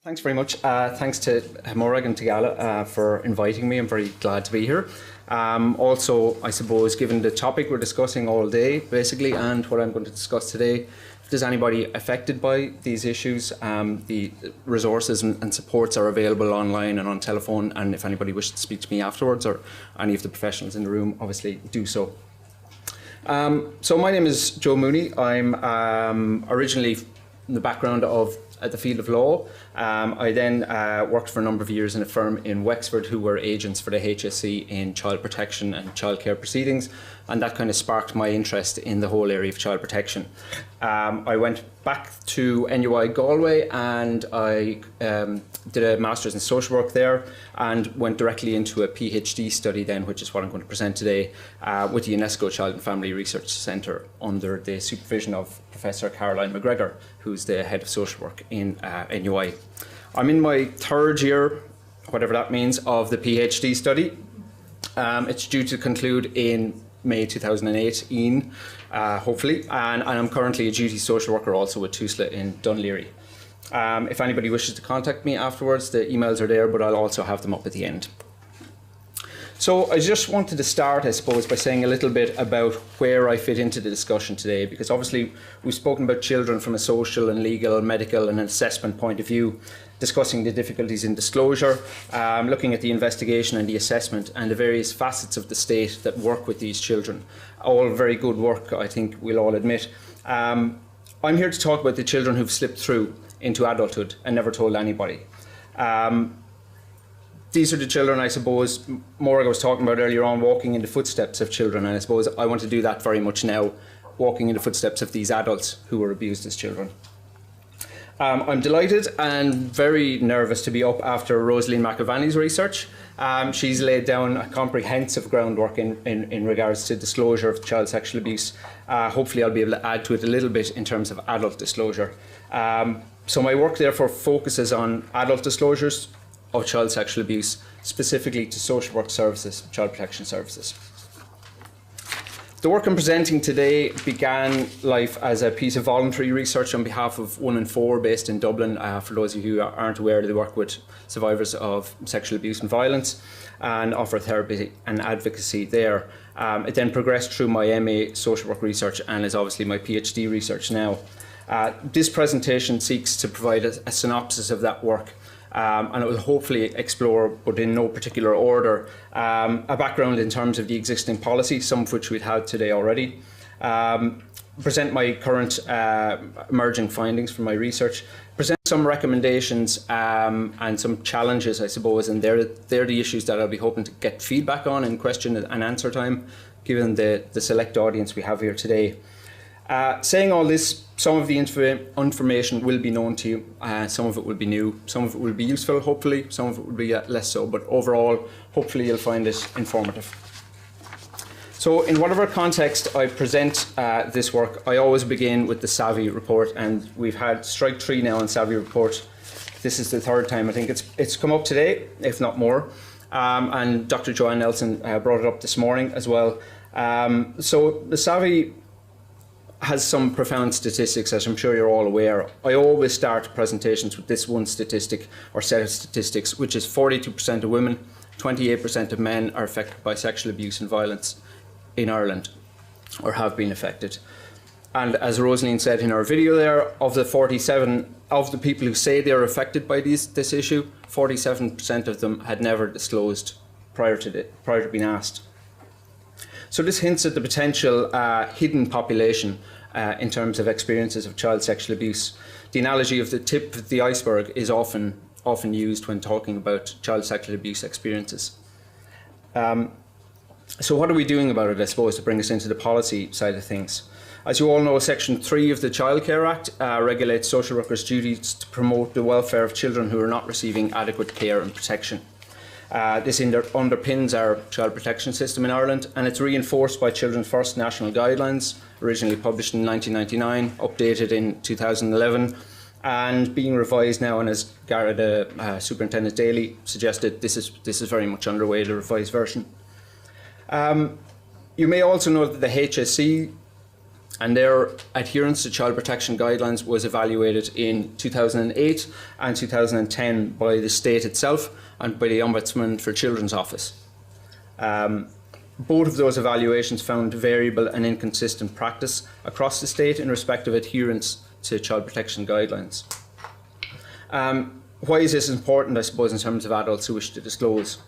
Thanks very much. Thanks to Morag and Tagala for inviting me. I'm very glad to be here. Also, I suppose, given the topic we're discussing all day, basically, and what I'm going to discuss today, if there's anybody affected by these issues, the resources and supports are available online and on telephone, and if anybody wishes to speak to me afterwards, or any of the professionals in the room, obviously do so. So my name is Joe Mooney. I'm originally in the background of the field of law. I then worked for a number of years in a firm in Wexford who were agents for the HSE in child protection and childcare proceedings, and that kind of sparked my interest in the whole area of child protection. I went back to NUI Galway and I did a master's in social work there and went directly into a PhD study then, which is what I'm going to present today, with the UNESCO Child and Family Research Centre under the supervision of Professor Caroline McGregor, who's the head of social work in NUI. I'm in my third year, whatever that means, of the PhD study. It's due to conclude in May 2018, hopefully, and I'm currently a duty social worker also with TUSLA in Dunleary. If anybody wishes to contact me afterwards, the emails are there, but I'll also have them up at the end. So I just wanted to start, I suppose, by saying a little bit about where I fit into the discussion today, because obviously we've spoken about children from a social and legal, medical and assessment point of view, discussing the difficulties in disclosure, looking at the investigation and the assessment and the various facets of the state that work with these children. All very good work, I think we'll all admit. I'm here to talk about the children who've slipped through into adulthood and never told anybody. These are the children, I suppose, Morag was talking about earlier on, walking in the footsteps of children, and I suppose I want to do that very much now, walking in the footsteps of these adults who were abused as children. I'm delighted and very nervous to be up after Rosaleen McAvaney's research. She's laid down a comprehensive groundwork in regards to disclosure of child sexual abuse. Hopefully I'll be able to add to it a little bit in terms of adult disclosure. So my work therefore focuses on adult disclosures of child sexual abuse, specifically to social work services, child protection services. The work I'm presenting today began life as a piece of voluntary research on behalf of 1 in 4 based in Dublin. For those of you who aren't aware, they work with survivors of sexual abuse and violence and offer therapy and advocacy there. It then progressed through my MA social work research and is obviously my PhD research now. This presentation seeks to provide a synopsis of that work, and it will hopefully explore, but in no particular order, a background in terms of the existing policy, some of which we've had today already, present my current emerging findings from my research, present some recommendations and some challenges, I suppose, and they're the issues that I'll be hoping to get feedback on in question and answer time, given the select audience we have here today. Saying all this, some of the information will be known to you, some of it will be new, some of it will be useful, hopefully, some of it will be less so, but overall, hopefully you'll find it informative. So in whatever context I present this work, I always begin with the SAVI report, and we've had strike 3 now on SAVI report. This is the 3rd time I think it's come up today, if not more, and Dr. Joanne Nelson brought it up this morning as well. So the SAVI has some profound statistics, as I'm sure you're all aware. I always start presentations with this one statistic or set of statistics, which is 42% of women, 28% of men are affected by sexual abuse and violence in Ireland, or have been affected. And as Rosaleen said in our video there, of the 47 of the people who say they are affected by this issue, 47% of them had never disclosed prior to being asked. So this hints at the potential hidden population in terms of experiences of child sexual abuse. The analogy of the tip of the iceberg is often used when talking about child sexual abuse experiences. So what are we doing about it, I suppose, to bring us into the policy side of things? As you all know, Section 3 of the Child Care Act regulates social workers' duties to promote the welfare of children who are not receiving adequate care and protection. This underpins our child protection system in Ireland, and it's reinforced by Children's First National Guidelines, originally published in 1999, updated in 2011, and being revised now. And as Garrett, Superintendent Daly, suggested, this is very much underway, the revised version. You may also know that the HSE and their adherence to child protection guidelines was evaluated in 2008 and 2010 by the state itself and by the Ombudsman for Children's Office. Both of those evaluations found variable and inconsistent practice across the state in respect of adherence to child protection guidelines. Why is this important, I suppose, in terms of adults who wish to disclose?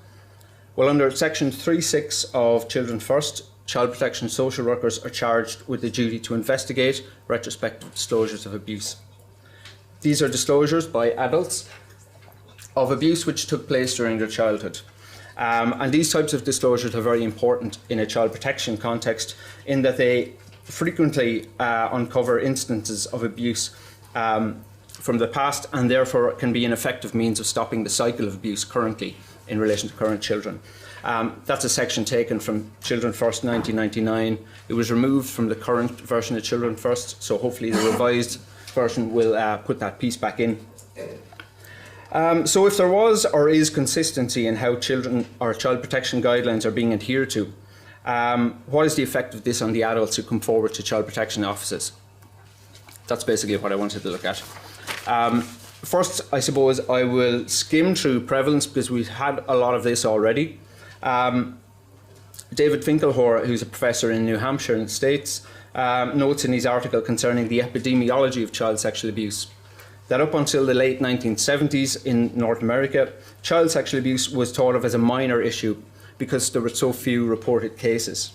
Well, under Section 3.6 of Children First, child protection social workers are charged with the duty to investigate retrospective disclosures of abuse. These are disclosures by adults of abuse which took place during their childhood. And these types of disclosures are very important in a child protection context in that they frequently uncover instances of abuse from the past, and therefore can be an effective means of stopping the cycle of abuse currently in relation to current children. That's a section taken from Children First 1999. It was removed from the current version of Children First, so hopefully the revised version will put that piece back in. So if there was or is consistency in how children or child protection guidelines are being adhered to, what is the effect of this on the adults who come forward to child protection offices? That's basically what I wanted to look at. First, I suppose I will skim through prevalence because we've had a lot of this already. David Finkelhor, who's a professor in New Hampshire in the States, notes in his article concerning the epidemiology of child sexual abuse that up until the late 1970s in North America, child sexual abuse was thought of as a minor issue because there were so few reported cases.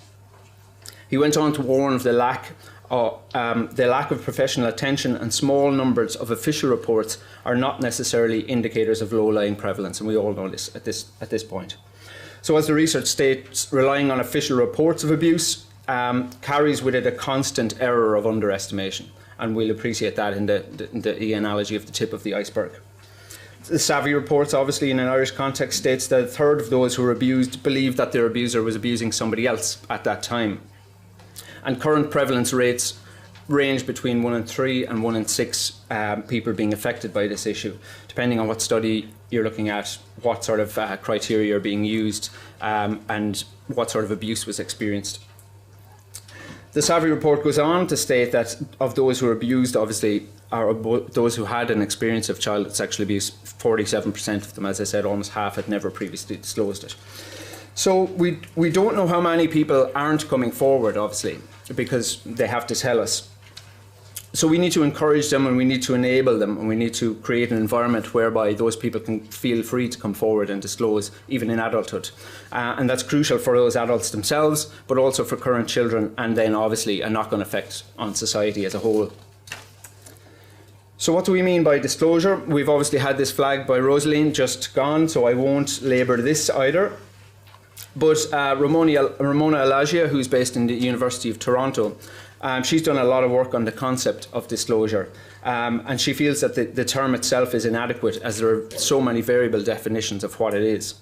He went on to warn of the lack of professional attention, and small numbers of official reports are not necessarily indicators of low-lying prevalence, and we all know this at this point. So as the research states, relying on official reports of abuse carries with it a constant error of underestimation, and we'll appreciate that in the analogy of the tip of the iceberg. The Savvy reports, obviously in an Irish context, states that a third of those who were abused believed that their abuser was abusing somebody else at that time. And current prevalence rates range between 1 in 3 and 1 in 6 people being affected by this issue, depending on what study you're looking at, what sort of criteria are being used, and what sort of abuse was experienced. The Savvy report goes on to state that of those who were abused, obviously, or those who had an experience of child sexual abuse, 47% of them, as I said, almost half had never previously disclosed it. So we don't know how many people aren't coming forward, obviously, because they have to tell us. So we need to encourage them, and we need to enable them, and we need to create an environment whereby those people can feel free to come forward and disclose, even in adulthood. And that's crucial for those adults themselves, but also for current children, and then obviously a knock-on effect on society as a whole. So what do we mean by disclosure? We've obviously had this flagged by Rosaline just gone, so I won't labour this either. But Ramona Alagia, who's based in the University of Toronto, she's done a lot of work on the concept of disclosure, and she feels that the term itself is inadequate as there are so many variable definitions of what it is.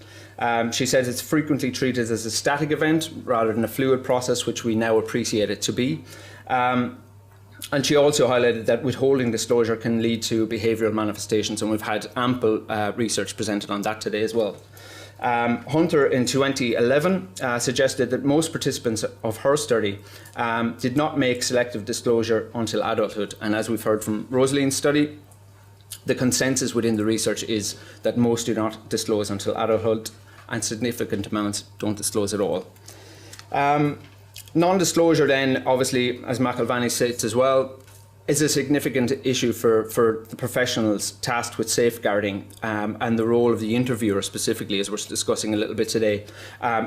She says it's frequently treated as a static event rather than a fluid process, which we now appreciate it to be. And she also highlighted that withholding disclosure can lead to behavioural manifestations, and we've had ample research presented on that today as well. Hunter in 2011 suggested that most participants of her study did not make selective disclosure until adulthood, and as we've heard from Rosaline's study, the consensus within the research is that most do not disclose until adulthood, and significant amounts don't disclose at all. Non-disclosure then, obviously, as McElvanny states as well, is a significant issue for the professionals tasked with safeguarding and the role of the interviewer specifically, as we're discussing a little bit today,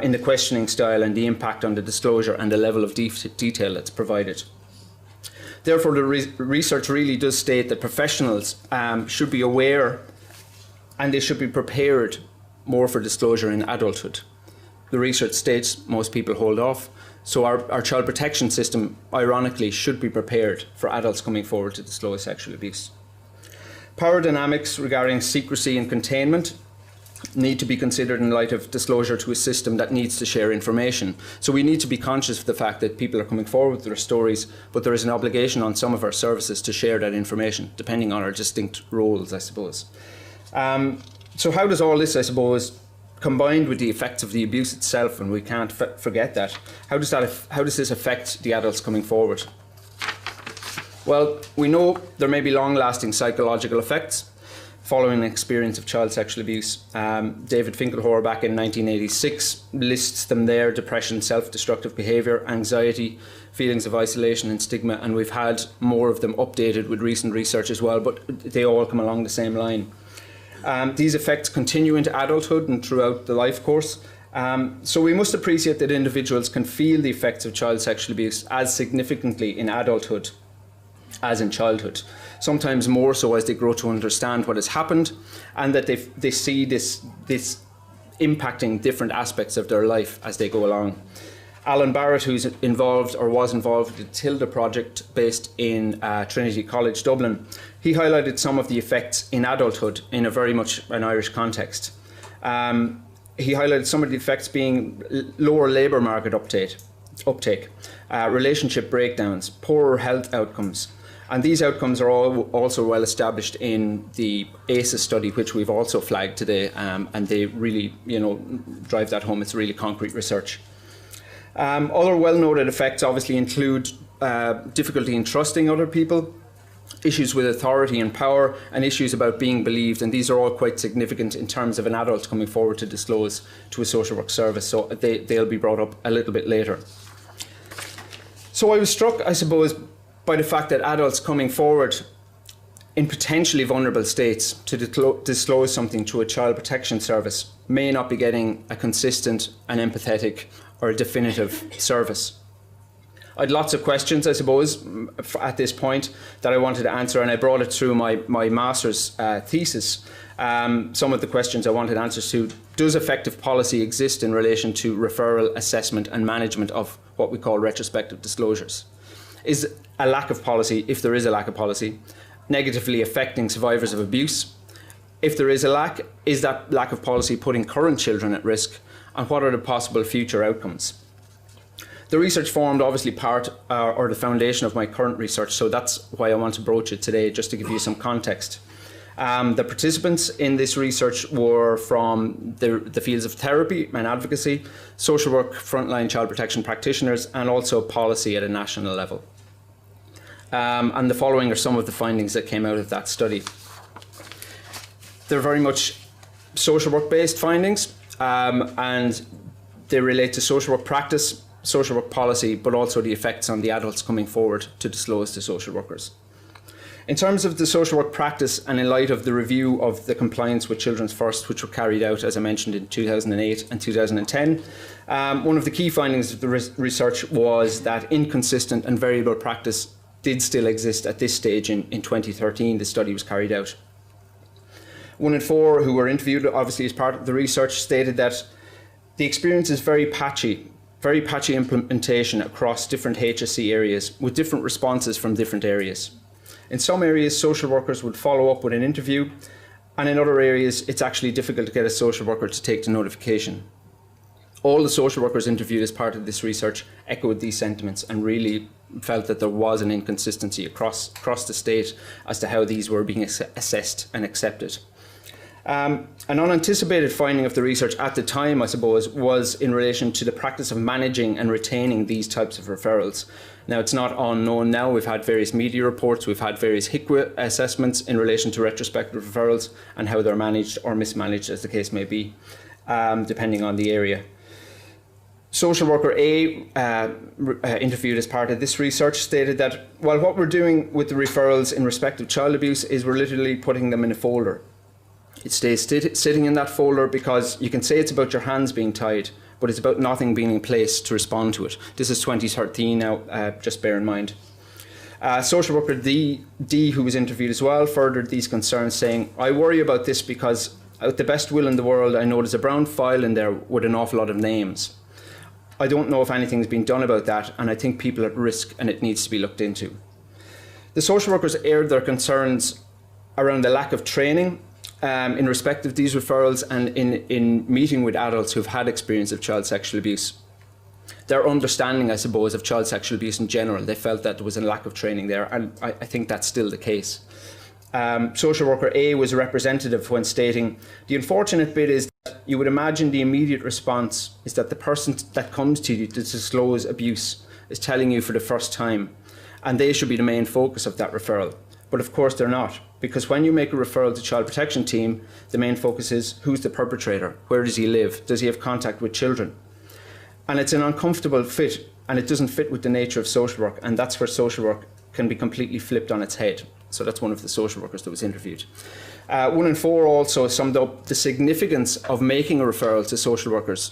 in the questioning style and the impact on the disclosure and the level of detail that's provided. Therefore, the research really does state that professionals should be aware and they should be prepared more for disclosure in adulthood. The research states most people hold off. So our child protection system, ironically, should be prepared for adults coming forward to disclose sexual abuse. Power dynamics regarding secrecy and containment need to be considered in light of disclosure to a system that needs to share information. So we need to be conscious of the fact that people are coming forward with their stories, but there is an obligation on some of our services to share that information, depending on our distinct roles, I suppose. So how does all this, I suppose, combined with the effects of the abuse itself, and we can't forget that, how does this affect the adults coming forward? Well, we know there may be long-lasting psychological effects following an experience of child sexual abuse. David Finkelhauer back in 1986 lists them there: depression, self-destructive behaviour, anxiety, feelings of isolation and stigma, and we've had more of them updated with recent research as well, but they all come along the same line. These effects continue into adulthood and throughout the life course. So we must appreciate that individuals can feel the effects of child sexual abuse as significantly in adulthood as in childhood, sometimes more so as they grow to understand what has happened, and that they see this impacting different aspects of their life as they go along. Alan Barrett, who's involved or was involved with the Tilda project based in Trinity College Dublin, he highlighted some of the effects in adulthood in a very much an Irish context. He highlighted some of the effects being lower labour market uptake, relationship breakdowns, poorer health outcomes. And these outcomes are all also well established in the ACEs study, which we've also flagged today, and they really, drive that home. It's really concrete research. Other well-noted effects obviously include difficulty in trusting other people, issues with authority and power, and issues about being believed. And these are all quite significant in terms of an adult coming forward to disclose to a social work service. So they'll be brought up a little bit later. So I was struck, I suppose, by the fact that adults coming forward in potentially vulnerable states to disclose something to a child protection service may not be getting a consistent and empathetic or a definitive service. I had lots of questions, I suppose, at this point that I wanted to answer, and I brought it through my master's thesis. Some of the questions I wanted answers to: does effective policy exist in relation to referral, assessment and management of what we call retrospective disclosures? Is a lack of policy, if there is a lack of policy, negatively affecting survivors of abuse? If there is a lack, is that lack of policy putting current children at risk? And what are the possible future outcomes? The research formed obviously part or the foundation of my current research, so that's why I want to broach it today, just to give you some context. The participants in this research were from the fields of therapy and advocacy, social work, frontline child protection practitioners, and also policy at a national level. And the following are some of the findings that came out of that study. They're very much social work based findings, and they relate to social work practice, social work policy, but also the effects on the adults coming forward to disclose to social workers. In terms of the social work practice, and in light of the review of the compliance with Children's First, which were carried out, as I mentioned, in 2008 and 2010, one of the key findings of the research was that inconsistent and variable practice did still exist at this stage in 2013. The study was carried out. 1 in 4 who were interviewed, obviously as part of the research, stated that the experience is very patchy implementation across different HSC areas with different responses from different areas. In some areas, social workers would follow up with an interview, and in other areas, it's actually difficult to get a social worker to take the notification. All the social workers interviewed as part of this research echoed these sentiments and really felt that there was an inconsistency across the state as to how these were being assessed and accepted. An unanticipated finding of the research at the time, I suppose, was in relation to the practice of managing and retaining these types of referrals. Now, it's not unknown now. We've had various media reports, we've had various HICWA assessments in relation to retrospective referrals and how they're managed or mismanaged, as the case may be, depending on the area. Social worker A, interviewed as part of this research, stated that while what we're doing with the referrals in respect of child abuse is we're literally putting them in a folder. It stays sitting in that folder because you can say it's about your hands being tied, but it's about nothing being in place to respond to it. This is 2013 now, just bear in mind. Social worker D, who was interviewed as well, furthered these concerns, saying, I worry about this because with the best will in the world, I know there's a brown file in there with an awful lot of names. I don't know if anything's been done about that, and I think people are at risk and it needs to be looked into. The social workers aired their concerns around the lack of training in respect of these referrals and in meeting with adults who've had experience of child sexual abuse. Their understanding, I suppose, of child sexual abuse in general, they felt that there was a lack of training there, and I think that's still the case. Social worker A was representative when stating, the unfortunate bit is that you would imagine the immediate response is that the person that comes to you to disclose abuse is telling you for the first time. and they should be the main focus of that referral. But of course they're not, because when you make a referral to child protection team, the main focus is who's the perpetrator, where does he live, does he have contact with children? And it's an uncomfortable fit, and it doesn't fit with the nature of social work, and that's where social work can be completely flipped on its head. So that's one of the social workers that was interviewed. 1 in 4 also summed up the significance of making a referral to social workers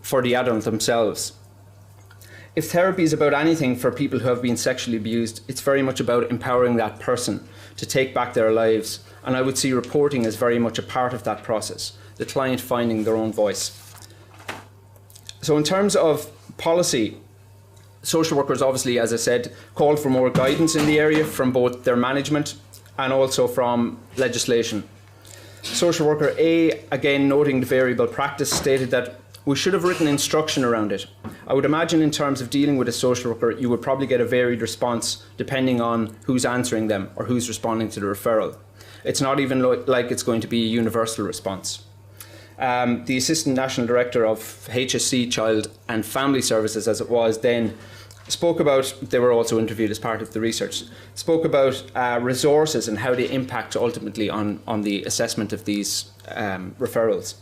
for the adult themselves. If therapy is about anything for people who have been sexually abused, it's very much about empowering that person to take back their lives. And I would see reporting as very much a part of that process, the client finding their own voice. So in terms of policy, social workers obviously, as I said, called for more guidance in the area from both their management and also from legislation. Social worker A, again noting the variable practice, stated that we should have written instruction around it. I would imagine in terms of dealing with a social worker, you would probably get a varied response depending on who's answering them or who's responding to the referral. It's not even like it's going to be a universal response. The Assistant National Director of HSC Child and Family Services, as it was then, spoke about, they were also interviewed as part of the research, spoke about resources and how they impact ultimately on the assessment of these referrals.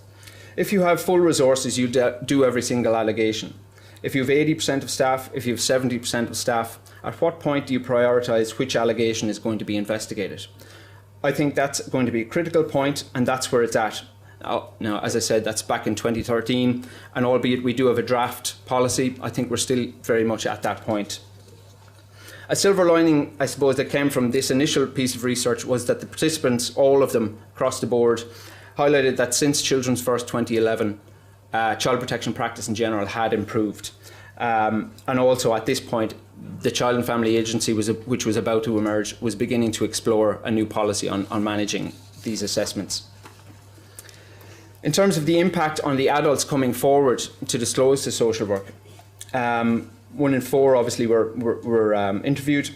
If you have full resources, you do every single allegation. If you have 80% of staff, if you have 70% of staff, at what point do you prioritise which allegation is going to be investigated? I think that's going to be a critical point, and that's where it's at. Now, as I said, that's back in 2013, and albeit we do have a draft policy, I think we're still very much at that point. A silver lining, I suppose, that came from this initial piece of research was that the participants, all of them across the board, highlighted that since Children's First 2011, child protection practice in general had improved. And also at this point, the Child and Family Agency, which was about to emerge, was beginning to explore a new policy on managing these assessments. In terms of the impact on the adults coming forward to disclose to social work, 1 in 4 obviously were interviewed,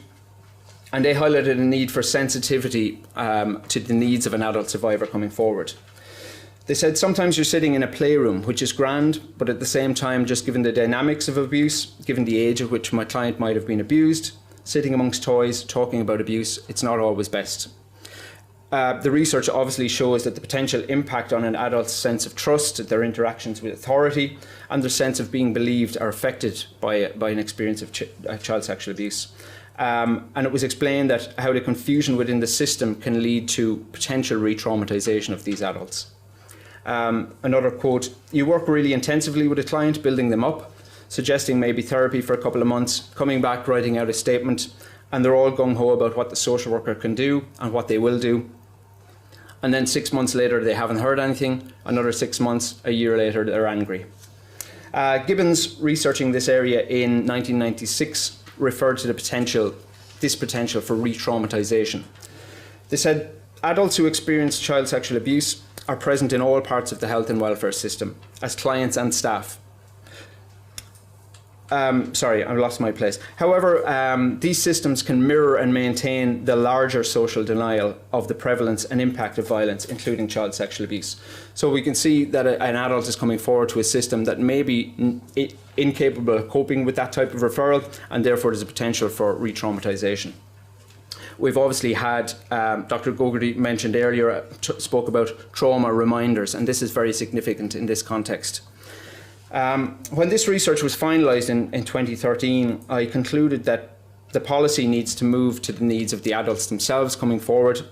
and they highlighted a need for sensitivity to the needs of an adult survivor coming forward. They said sometimes you're sitting in a playroom, which is grand, but at the same time, just given the dynamics of abuse, given the age at which my client might have been abused, sitting amongst toys, talking about abuse, it's not always best. The research obviously shows that the potential impact on an adult's sense of trust, their interactions with authority, and their sense of being believed are affected by an experience of child sexual abuse. And it was explained that how the confusion within the system can lead to potential re-traumatization of these adults. Another quote, you work really intensively with a client, building them up, suggesting maybe therapy for a couple of months, coming back, writing out a statement, and they're all gung-ho about what the social worker can do and what they will do. And then 6 months later, they haven't heard anything. Another 6 months, a year later, they're angry. Gibbons, researching this area in 1996, referred to this potential for re-traumatization. They said, adults who experience child sexual abuse are present in all parts of the health and welfare system, as clients and staff. Sorry, I lost my place. However, these systems can mirror and maintain the larger social denial of the prevalence and impact of violence, including child sexual abuse. So we can see that an adult is coming forward to a system that may be incapable of coping with that type of referral, and therefore there's a potential for re-traumatization. We've obviously had, Dr. Gogarty mentioned earlier, spoke about trauma reminders, and this is very significant in this context. When this research was finalised in 2013, I concluded that the policy needs to move to the needs of the adults themselves coming forward.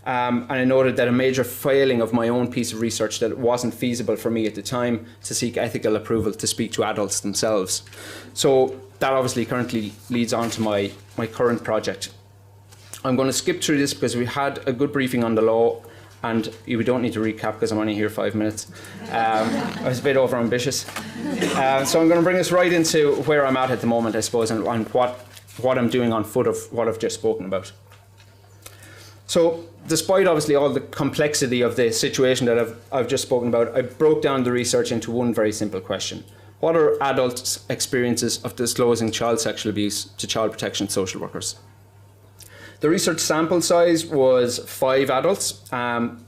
And I noted that a major failing of my own piece of research, that it wasn't feasible for me at the time to seek ethical approval to speak to adults themselves. So that obviously currently leads on to my current project. I'm going to skip through this because we had a good briefing on the law, and we don't need to recap because I'm only here 5 minutes. I was a bit over ambitious. So I'm going to bring us right into where I'm at the moment, I suppose, and what I'm doing on foot of what I've just spoken about. So despite obviously all the complexity of the situation that I've just spoken about, I broke down the research into one very simple question. What are adults' experiences of disclosing child sexual abuse to child protection social workers? The research sample size was 5 adults.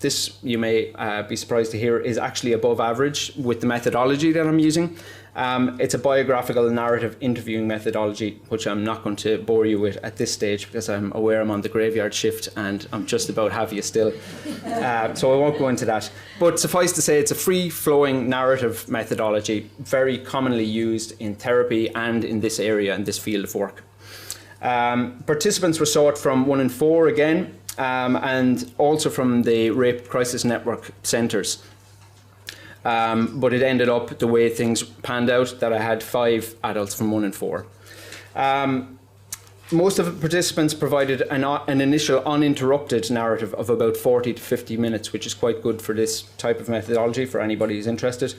This, you may be surprised to hear, is actually above average with the methodology that I'm using. It's a biographical narrative interviewing methodology, which I'm not going to bore you with at this stage because I'm aware I'm on the graveyard shift and I'm just about have you still. So I won't go into that. But suffice to say, it's a free-flowing narrative methodology, very commonly used in therapy and in this area, in this field of work. Participants were sought from 1 in 4 again, and also from the Rape Crisis Network centres. But it ended up the way things panned out that I had 5 adults from 1 in 4. Most of the participants provided an initial uninterrupted narrative of about 40 to 50 minutes, which is quite good for this type of methodology for anybody who's interested.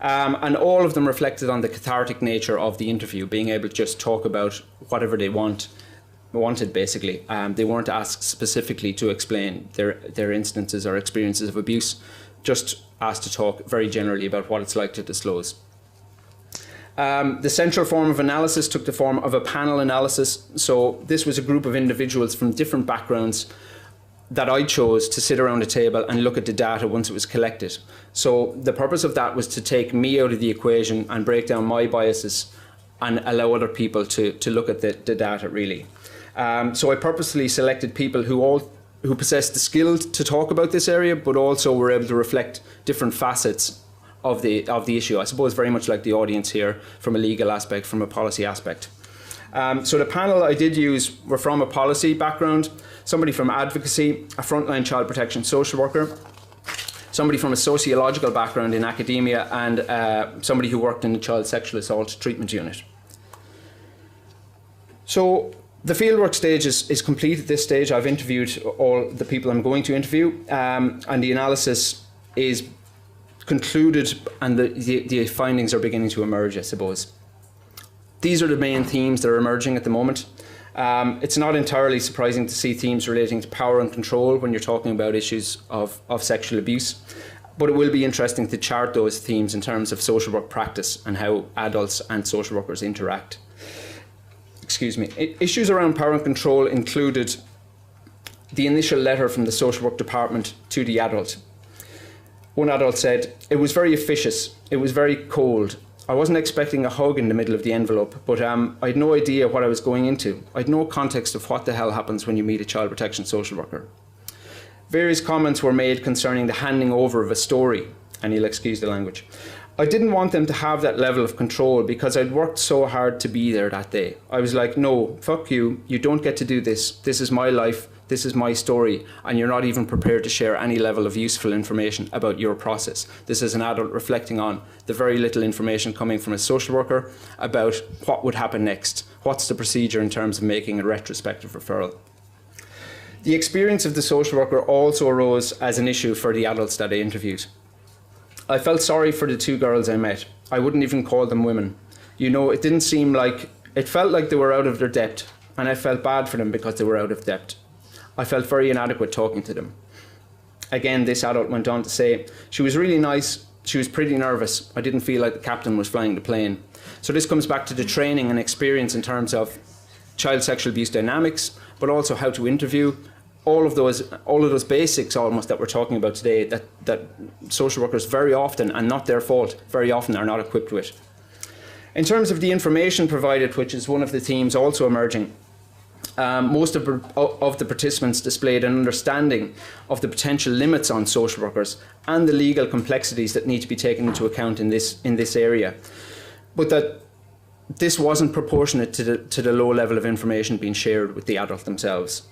And all of them reflected on the cathartic nature of the interview, being able to just talk about whatever they wanted, basically. They weren't asked specifically to explain their instances or experiences of abuse, just asked to talk very generally about what it's like to disclose. The central form of analysis took the form of a panel analysis. So this was a group of individuals from different backgrounds that I chose to sit around a table and look at the data once it was collected. So the purpose of that was to take me out of the equation and break down my biases and allow other people to look at the data, really. So I purposely selected people who possessed the skill to talk about this area, but also were able to reflect different facets of the issue. I suppose very much like the audience here, from a legal aspect, from a policy aspect. So the panel I did use were from a policy background, somebody from advocacy, a frontline child protection social worker, somebody from a sociological background in academia, and somebody who worked in the child sexual assault treatment unit. So the fieldwork stage is complete at this stage. I've interviewed all the people I'm going to interview, and the analysis is concluded, and the findings are beginning to emerge, I suppose. These are the main themes that are emerging at the moment. It's not entirely surprising to see themes relating to power and control when you're talking about issues of sexual abuse, but it will be interesting to chart those themes in terms of social work practice and how adults and social workers interact. Excuse me. Issues around power and control included the initial letter from the social work department to the adult. One adult said, "It was very officious, it was very cold. I wasn't expecting a hug in the middle of the envelope, but I had no idea what I was going into. I had no context of what the hell happens when you meet a child protection social worker." Various comments were made concerning the handing over of a story, and you'll excuse the language. I didn't want them to have that level of control because I'd worked so hard to be there that day. I was like, no, fuck you, you don't get to do this. This is my life, this is my story, and you're not even prepared to share any level of useful information about your process. This is an adult reflecting on the very little information coming from a social worker about what would happen next. What's the procedure in terms of making a retrospective referral? The experience of the social worker also arose as an issue for the adults that I interviewed. I felt sorry for the 2 girls I met. I wouldn't even call them women. You know, it felt like they were out of their depth, and I felt bad for them because they were out of depth. I felt very inadequate talking to them. Again, this adult went on to say, she was really nice, she was pretty nervous. I didn't feel like the captain was flying the plane. So this comes back to the training and experience in terms of child sexual abuse dynamics, but also how to interview. All of those basics almost that we're talking about today that social workers very often, and not their fault, very often are not equipped with. In terms of the information provided, which is one of the themes also emerging, most of the participants displayed an understanding of the potential limits on social workers and the legal complexities that need to be taken into account in this area, but that this wasn't proportionate to the low level of information being shared with the adult themselves.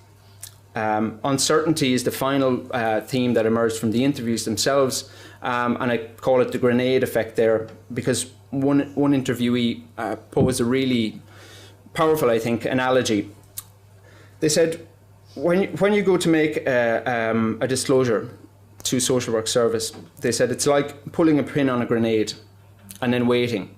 Uncertainty is the final theme that emerged from the interviews themselves, and I call it the grenade effect there, because one interviewee posed a really powerful, I think, analogy. They said, when you go to make a disclosure to social work service, they said it's like pulling a pin on a grenade and then waiting.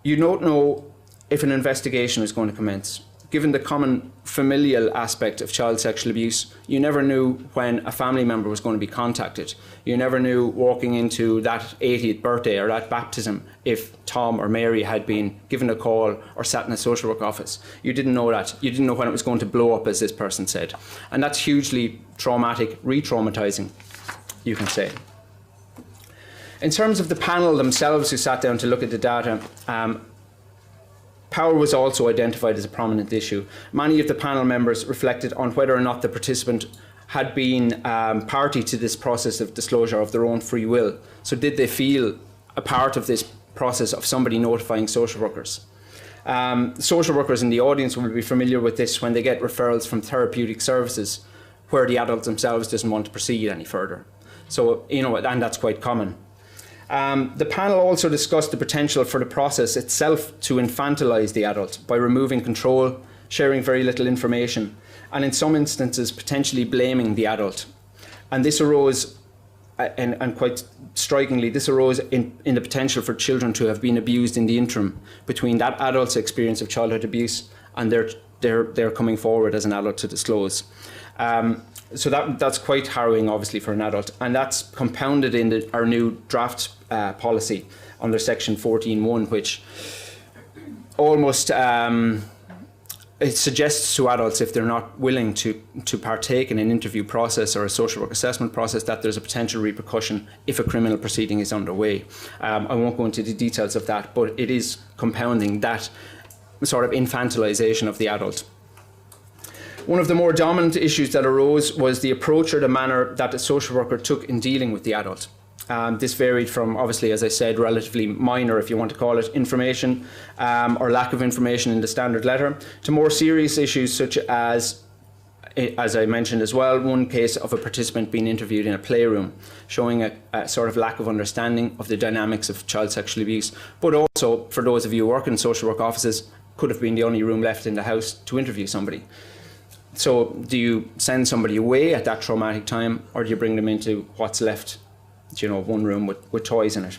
You don't know if an investigation is going to commence. given the common familial aspect of child sexual abuse, you never knew when a family member was going to be contacted. You never knew walking into that 80th birthday or that baptism if Tom or Mary had been given a call or sat in a social work office. You didn't know that. You didn't know when it was going to blow up, as this person said. And that's hugely traumatic, re-traumatizing, you can say. In terms of the panel themselves who sat down to look at the data, power was also identified as a prominent issue. Many of the panel members reflected on whether or not the participant had been party to this process of disclosure of their own free will. So did they feel a part of this process of somebody notifying social workers? Social workers in the audience will be familiar with this when they get referrals from therapeutic services where the adult themselves doesn't want to proceed any further. So, you know, and that's quite common. The panel also discussed the potential for the process itself to infantilise the adult by removing control, sharing very little information, and in some instances potentially blaming the adult. And this arose, and quite strikingly, this arose in the potential for children to have been abused in the interim between that adult's experience of childhood abuse and their coming forward as an adult to disclose. So that's quite harrowing, obviously, for an adult, and that's compounded in our new draft policy under section 14.1, which almost it suggests to adults, if they're not willing to partake in an interview process or a social work assessment process, that there's a potential repercussion if a criminal proceeding is underway. I won't go into the details of that, but it is compounding that sort of infantilization of the adult. One of the more dominant issues that arose was the approach or the manner that the social worker took in dealing with the adult. This varied from, obviously, as I said, relatively minor, if you want to call it, information or lack of information in the standard letter, to more serious issues such as I mentioned as well, one case of a participant being interviewed in a playroom, showing a sort of lack of understanding of the dynamics of child sexual abuse, but also, for those of you who work in social work offices, could have been the only room left in the house to interview somebody. So do you send somebody away at that traumatic time, or do you bring them into what's left, you know, one room with toys in it?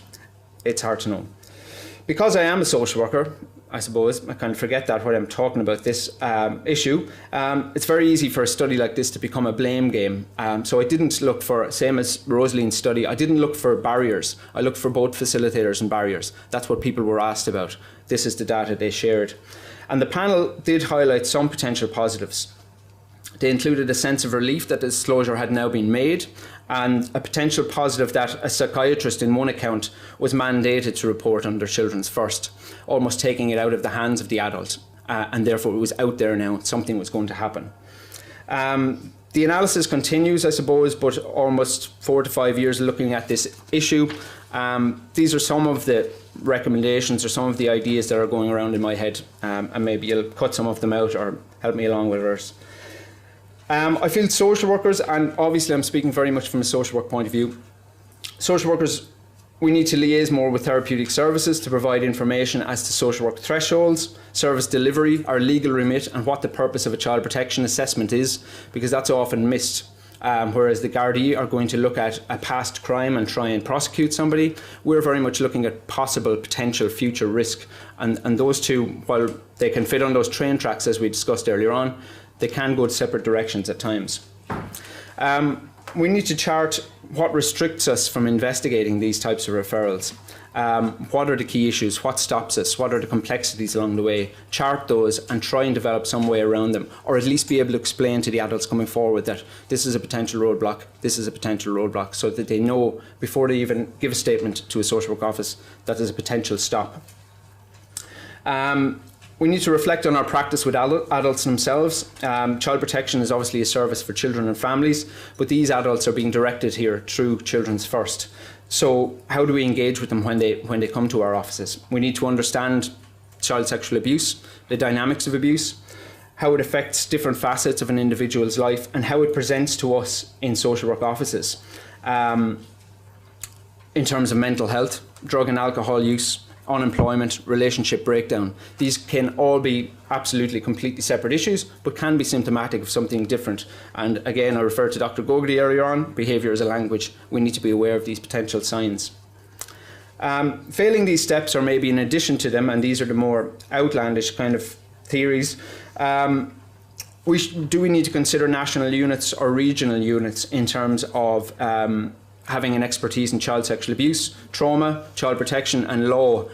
It's hard to know. Because I am a social worker, I suppose, I kind of forget that when I'm talking about this issue. It's very easy for a study like this to become a blame game. So I didn't look for, same as Rosaline's study, I didn't look for barriers. I looked for both facilitators and barriers. That's what people were asked about. This is the data they shared. And the panel did highlight some potential positives. They included a sense of relief that the disclosure had now been made, and a potential positive that a psychiatrist in one account was mandated to report under Children's First, almost taking it out of the hands of the adult, and therefore it was out there now, something was going to happen. The analysis continues, I suppose, but almost 4 to 5 years looking at this issue. These are some of the recommendations or some of the ideas that are going around in my head, and maybe you'll cut some of them out or help me along with others. I feel social workers, and obviously I'm speaking very much from a social work point of view, social workers, we need to liaise more with therapeutic services to provide information as to social work thresholds, service delivery, our legal remit, and what the purpose of a child protection assessment is, because that's often missed. Whereas the Gardaí are going to look at a past crime and try and prosecute somebody, we're very much looking at possible potential future risk. And those two, while they can fit on those train tracks as we discussed earlier on, they can go separate directions at times. We need to chart what restricts us from investigating these types of referrals. What are the key issues? What stops us? What are the complexities along the way? Chart those and try and develop some way around them, or at least be able to explain to the adults coming forward that this is a potential roadblock, this is a potential roadblock, so that they know before they even give a statement to a social work office that there's a potential stop. We need to reflect on our practice with adults themselves. Child protection is obviously a service for children and families, but these adults are being directed here through Children's First. So how do we engage with them when they come to our offices? We need to understand child sexual abuse, the dynamics of abuse, how it affects different facets of an individual's life, and how it presents to us in social work offices. In terms of mental health, drug and alcohol use, unemployment, relationship breakdown. These can all be absolutely completely separate issues, but can be symptomatic of something different. And again, I referred to Dr. Gogarty earlier on, behaviour as a language. We need to be aware of these potential signs. Failing these steps, or maybe in addition to them, and these are the more outlandish kind of theories. Do we need to consider national units or regional units in terms of having an expertise in child sexual abuse, trauma, child protection and law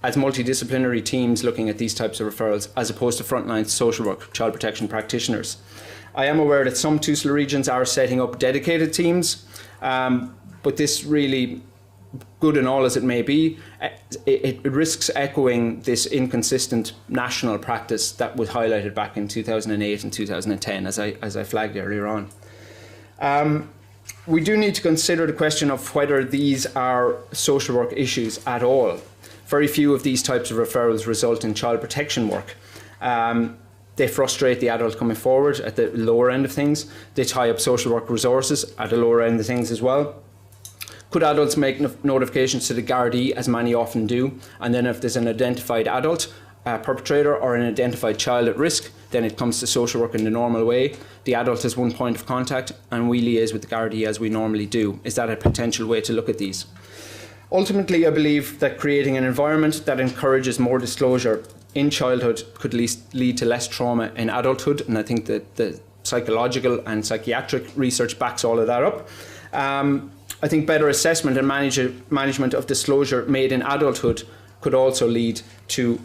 as multidisciplinary teams looking at these types of referrals, as opposed to frontline social work, child protection practitioners? I am aware that some TUSLA regions are setting up dedicated teams, but this really, good and all as it may be, it risks echoing this inconsistent national practice that was highlighted back in 2008 and 2010, as I flagged earlier on. We do need to consider the question of whether these are social work issues at all. Very few of these types of referrals result in child protection work. They frustrate the adult coming forward at the lower end of things. They tie up social work resources at the lower end of things as well. Could adults make notifications to the Gardaí, as many often do, and then if there's an identified adult perpetrator or an identified child at risk, then it comes to social work in the normal way. The adult has one point of contact and we liaise with the Gardaí as we normally do. Is that a potential way to look at these? Ultimately, I believe that creating an environment that encourages more disclosure in childhood could lead to less trauma in adulthood, and I think that the psychological and psychiatric research backs all of that up. I think better assessment and management of disclosure made in adulthood could also lead to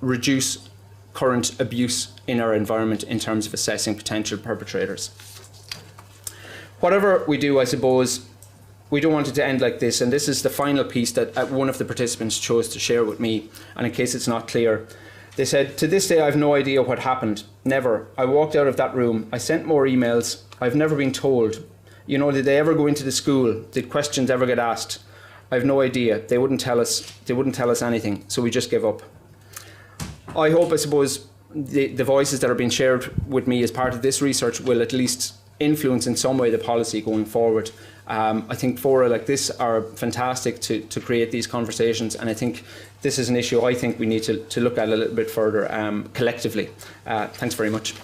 reduce current abuse in our environment in terms of assessing potential perpetrators. Whatever we do, I suppose, we don't want it to end like this, and this is the final piece that one of the participants chose to share with me, and in case it's not clear, they said, "To this day I have no idea what happened. Never. I walked out of that room. I sent more emails. I've never been told. You know, did they ever go into the school? Did questions ever get asked? I have no idea. They wouldn't tell us anything, so we just gave up." I hope, I suppose, the voices that are being shared with me as part of this research will at least influence in some way the policy going forward. I think fora like this are fantastic to create these conversations, and I think this is an issue I think we need to look at a little bit further collectively. Thanks very much.